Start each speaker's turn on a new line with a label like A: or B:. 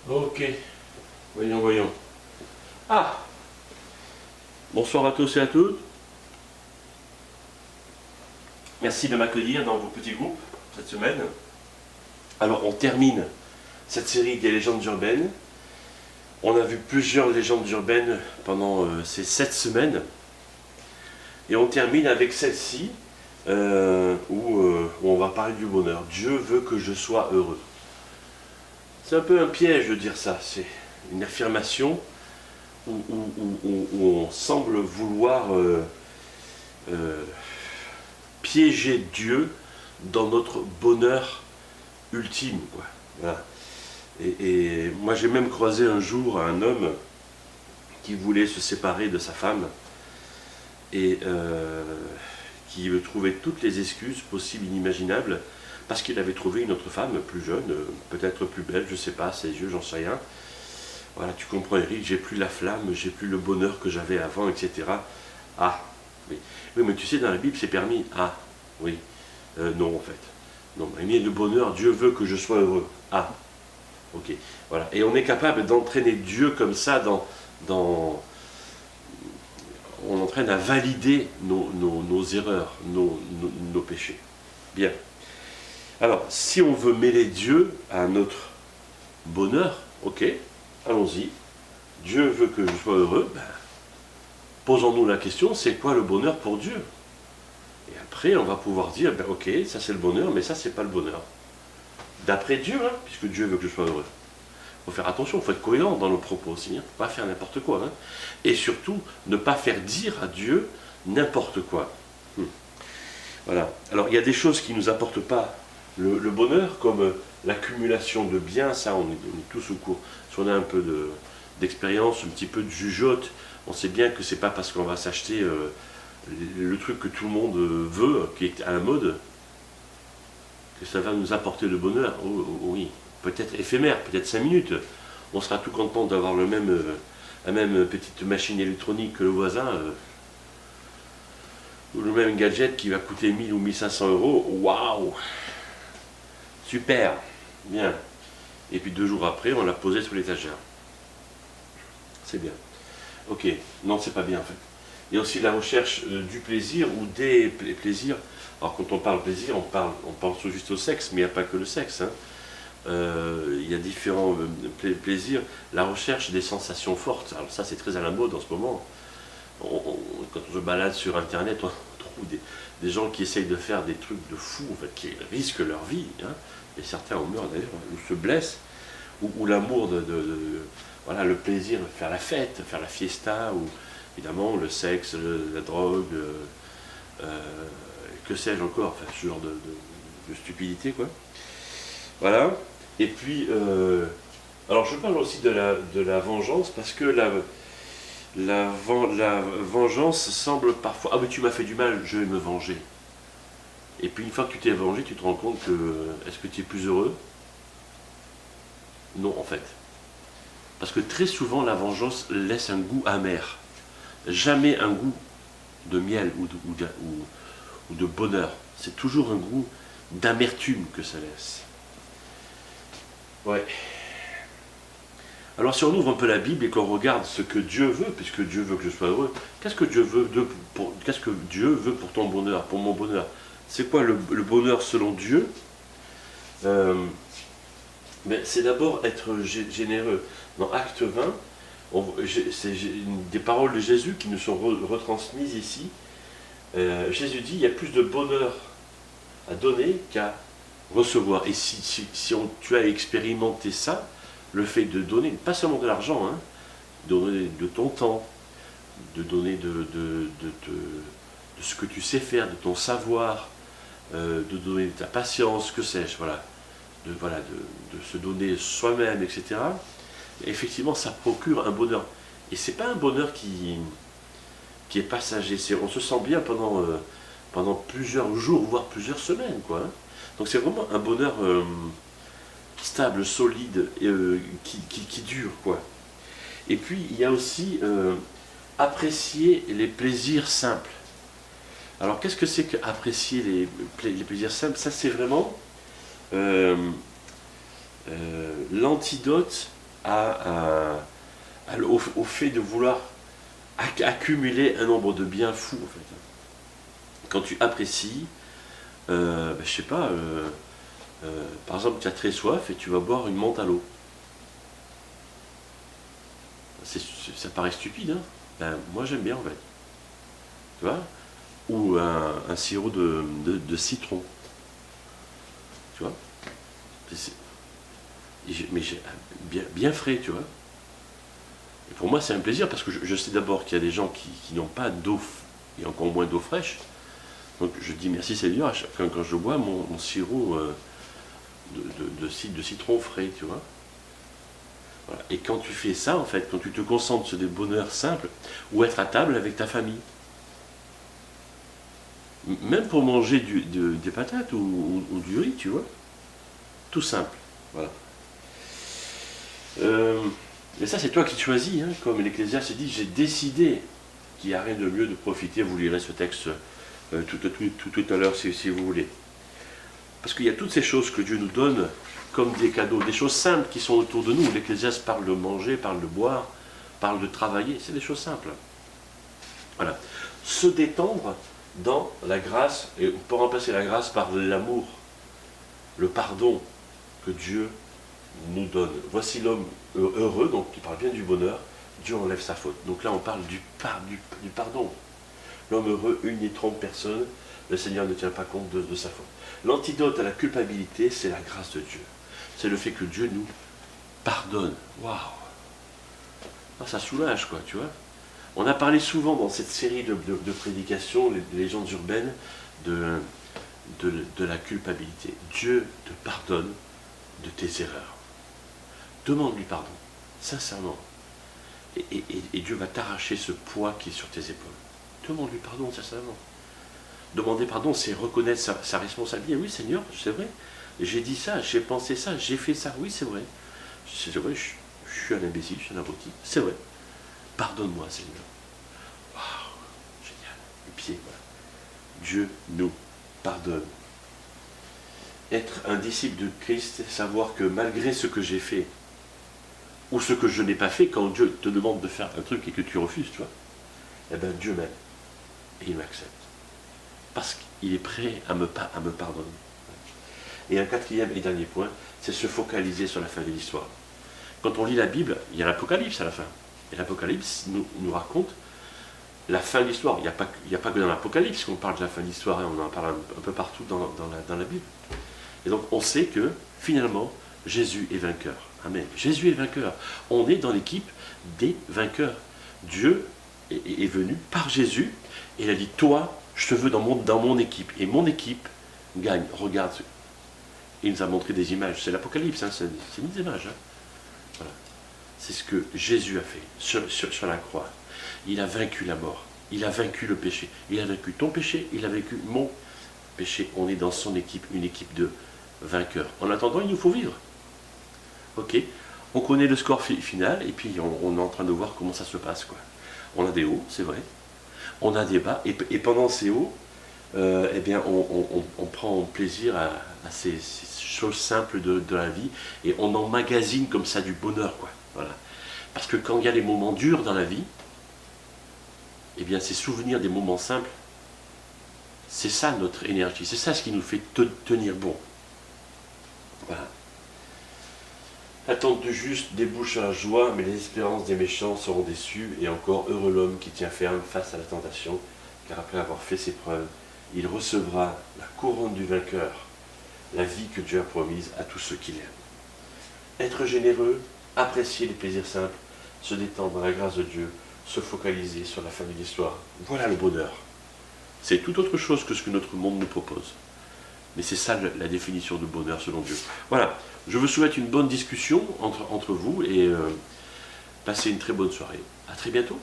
A: Ok, voyons. Ah, bonsoir à tous et à toutes. Merci de m'accueillir dans vos petits groupes cette semaine. Alors on termine cette série des légendes urbaines. On a vu plusieurs légendes urbaines pendant ces 7 semaines. Et on termine avec celle-ci où on va parler du bonheur. Dieu veut que je sois heureux. C'est un peu un piège de dire ça. C'est une affirmation où on semble vouloir piéger Dieu dans notre bonheur ultime, quoi. Voilà. Et moi j'ai même croisé un jour un homme qui voulait se séparer de sa femme et qui trouvait toutes les excuses possibles, inimaginables, parce qu'il avait trouvé une autre femme plus jeune, peut-être plus belle, je sais pas, ses yeux, j'en sais rien. Voilà, tu comprends Eric, j'ai plus la flamme, j'ai plus le bonheur que j'avais avant, etc. Ah, oui. Oui, mais tu sais, dans la Bible, c'est permis. Ah, oui. Non, en fait. Non, mais le bonheur, Dieu veut que je sois heureux. Ah, ok. Voilà. Et on est capable d'entraîner Dieu comme ça dans on entraîne à valider nos erreurs, nos péchés. Bien. Alors, si on veut mêler Dieu à notre bonheur, ok, allons-y. Dieu veut que je sois heureux, ben, posons-nous la question, c'est quoi le bonheur pour Dieu? Et après, on va pouvoir dire, ben, ok, ça c'est le bonheur, mais ça c'est pas le bonheur. D'après Dieu, hein, puisque Dieu veut que je sois heureux. Il faut faire attention, il faut être cohérent dans nos propos aussi, hein, pas faire n'importe quoi. Hein. Et surtout, ne pas faire dire à Dieu n'importe quoi. Voilà. Alors, il y a des choses qui ne nous apportent pas le bonheur, comme l'accumulation de biens, ça on est tous au courant. Si on a un peu d'expérience, un petit peu de jugeote, on sait bien que c'est pas parce qu'on va s'acheter le truc que tout le monde veut, qui est à la mode, que ça va nous apporter le bonheur. Oh, oh, oui, peut-être éphémère, peut-être 5 minutes. On sera tout content d'avoir la même petite machine électronique que le voisin, ou le même gadget qui va coûter 1000 ou 1500 euros. Waouh! Super, bien. Et puis 2 jours après, on l'a posé sur l'étagère. C'est bien. Ok, non, c'est pas bien en fait. Il y a aussi la recherche du plaisir ou des plaisirs. Alors quand on parle plaisir, on pense juste au sexe, mais il n'y a pas que le sexe. Hein. Il y a différents plaisirs. La recherche des sensations fortes. Alors ça, c'est très à la mode en ce moment. Quand on se balade sur Internet, on trouve des gens qui essayent de faire des trucs de fous, en fait, qui risquent leur vie. Hein. Et certains en meurent d'ailleurs, ou se blessent, ou l'amour voilà, le plaisir de faire la fête, faire la fiesta, ou évidemment le sexe, la drogue, que sais-je encore, enfin, ce genre de stupidité, quoi. Voilà. Et puis, alors je parle aussi de la vengeance, parce que la vengeance semble parfois, ah mais tu m'as fait du mal, je vais me venger. Et puis une fois que tu t'es vengé, tu te rends compte que, est-ce que tu es plus heureux? Non, en fait. Parce que très souvent, la vengeance laisse un goût amer. Jamais un goût de miel ou de bonheur. C'est toujours un goût d'amertume que ça laisse. Ouais. Alors si on ouvre un peu la Bible et qu'on regarde ce que Dieu veut, puisque Dieu veut que je sois heureux, qu'est-ce que Dieu veut pour ton bonheur, pour mon bonheur? C'est quoi le bonheur selon Dieu? Mais c'est d'abord être généreux. Dans Acte 20, c'est des paroles de Jésus qui nous sont retransmises ici. Jésus dit, il y a plus de bonheur à donner qu'à recevoir. Et si tu as expérimenté ça, le fait de donner, pas seulement de l'argent, hein, de donner de ton temps, de donner de ce que tu sais faire, de ton savoir, de donner de ta patience, que sais-je, voilà. De se donner soi-même, etc. Effectivement, ça procure un bonheur. Et c'est pas un bonheur qui est passager. On se sent bien pendant plusieurs jours, voire plusieurs semaines, quoi. Hein. Donc c'est vraiment un bonheur stable, solide, qui dure, quoi. Et puis il y a aussi apprécier les plaisirs simples. Alors qu'est-ce que c'est que apprécier les plaisirs simples? Ça c'est vraiment l'antidote au fait de vouloir accumuler un nombre de biens fous, en fait. Quand tu apprécies, je sais pas, par exemple, tu as très soif et tu vas boire une menthe à l'eau. Ça paraît stupide, hein. Ben, moi j'aime bien en fait. Tu vois? Ou un sirop de citron. Tu vois? Mais bien frais, tu vois? Et pour moi c'est un plaisir parce que je sais d'abord qu'il y a des gens qui n'ont pas d'eau et encore moins d'eau fraîche. Donc je dis merci Seigneur quand je bois mon sirop de citron frais, tu vois. Voilà. Et quand tu fais ça, en fait, quand tu te concentres sur des bonheurs simples, ou être à table avec ta famille, même pour manger des patates ou du riz, tu vois, tout simple. Voilà. Et ça, c'est toi qui choisis, hein, comme l'Ecclésiaste dit, j'ai décidé qu'il n'y a rien de mieux de profiter. Vous lirez ce texte tout à l'heure si vous voulez. Parce qu'il y a toutes ces choses que Dieu nous donne comme des cadeaux, des choses simples qui sont autour de nous. L'Ecclésiaste parle de manger, parle de boire, parle de travailler, c'est des choses simples. Voilà. Se détendre dans la grâce, et on peut remplacer la grâce par l'amour, le pardon que Dieu nous donne. Voici l'homme heureux, donc qui parle bien du bonheur, Dieu enlève sa faute. Donc là on parle du pardon. L'homme heureux, il n'y trompe personne, le Seigneur ne tient pas compte de sa faute. L'antidote à la culpabilité, c'est la grâce de Dieu. C'est le fait que Dieu nous pardonne. Waouh! Ça soulage, quoi, tu vois. On a parlé souvent dans cette série de prédications, les légendes urbaines, de la culpabilité. Dieu te pardonne de tes erreurs. Demande-lui pardon, sincèrement. Et Dieu va t'arracher ce poids qui est sur tes épaules. Demande-lui pardon, sincèrement. Demander pardon, c'est reconnaître sa responsabilité. Oui, Seigneur, c'est vrai. J'ai dit ça, j'ai pensé ça, j'ai fait ça. Oui, c'est vrai. C'est vrai, je suis un imbécile, je suis un abruti. C'est vrai. Pardonne-moi, Seigneur. Waouh, génial. Le pied, voilà. Dieu nous pardonne. Être un disciple de Christ, c'est savoir que malgré ce que j'ai fait, ou ce que je n'ai pas fait, quand Dieu te demande de faire un truc et que tu refuses, tu vois, eh bien Dieu m'aime. Et il m'accepte. Parce qu'il est prêt à me pardonner. Et un quatrième et dernier point, c'est se focaliser sur la fin de l'histoire. Quand on lit la Bible, il y a l'Apocalypse à la fin. Et l'Apocalypse nous raconte la fin de l'histoire. Il n'y a pas que dans l'Apocalypse qu'on parle de la fin de l'histoire, hein, on en parle un peu partout dans la Bible. Et donc on sait que finalement, Jésus est vainqueur. Amen. Jésus est vainqueur. On est dans l'équipe des vainqueurs. Dieu est venu par Jésus et il a dit, toi, je te veux dans mon équipe. Et mon équipe gagne. Regarde. Il nous a montré des images. C'est l'Apocalypse, hein, c'est des images. Hein. Voilà. C'est ce que Jésus a fait sur la croix. Il a vaincu la mort. Il a vaincu le péché. Il a vaincu ton péché. Il a vaincu mon péché. On est dans son équipe, une équipe de vainqueurs. En attendant, il nous faut vivre. Ok. On connaît le score final et puis on est en train de voir comment ça se passe, quoi. On a des hauts, c'est vrai. On a des bas. Et pendant ces hauts, eh bien, on prend plaisir à ces choses simples de la vie et on emmagasine comme ça du bonheur, quoi. Voilà. Parce que quand il y a les moments durs dans la vie, eh bien, ces souvenirs des moments simples, c'est ça notre énergie, c'est ça ce qui nous fait tenir bon. Voilà. L'attente du juste débouche sur la joie, mais les espérances des méchants seront déçues, et encore heureux l'homme qui tient ferme face à la tentation, car après avoir fait ses preuves, il recevra la couronne du vainqueur, la vie que Dieu a promise à tous ceux qui l'aiment. Être généreux, apprécier les plaisirs simples, se détendre dans la grâce de Dieu, se focaliser sur la fin de l'histoire. Voilà le bonheur. C'est tout autre chose que ce que notre monde nous propose. Mais c'est ça la définition de bonheur selon Dieu. Voilà, je vous souhaite une bonne discussion entre vous et passez une très bonne soirée. À très bientôt.